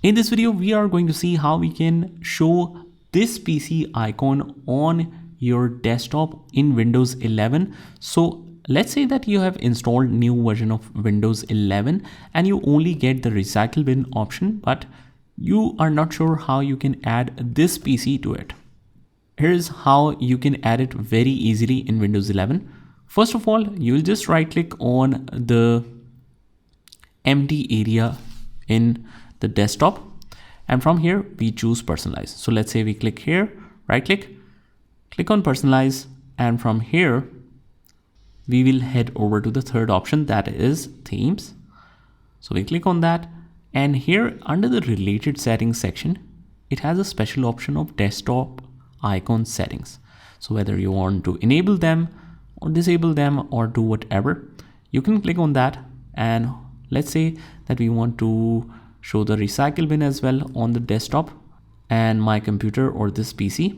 In this video, we are going to see how we can show this PC icon on your desktop in Windows 11. So let's say that you have installed new version of Windows 11 and you only get the recycle bin option, but you are not sure how you can add this PC to it. Here's how you can add it very easily in Windows 11. First of all, you'll just right click on the empty area in the desktop, and from here we choose personalize. So let's say we click here, right click on personalize, and from here we will head over to the third option, that is themes. So we click on that, and here under the related settings section, it has a special option of desktop icon settings. So whether you want to enable them or disable them or do whatever, you can click on that. And let's say that we want to show the recycle bin as well on the desktop and my computer or this PC.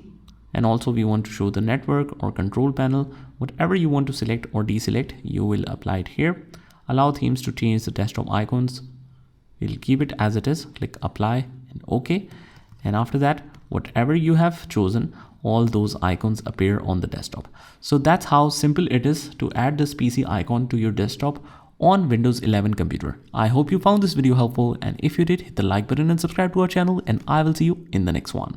And also we want to show the network or control panel. Whatever you want to select or deselect, you will apply it here. Allow themes to change the desktop icons. We'll keep it as it is. Click apply and OK. And after that, whatever you have chosen, all those icons appear on the desktop. So that's how simple it is to add this PC icon to your desktop on Windows 11 computer. I hope you found this video helpful, and if you did, hit the like button and subscribe to our channel, and I will see you in the next one.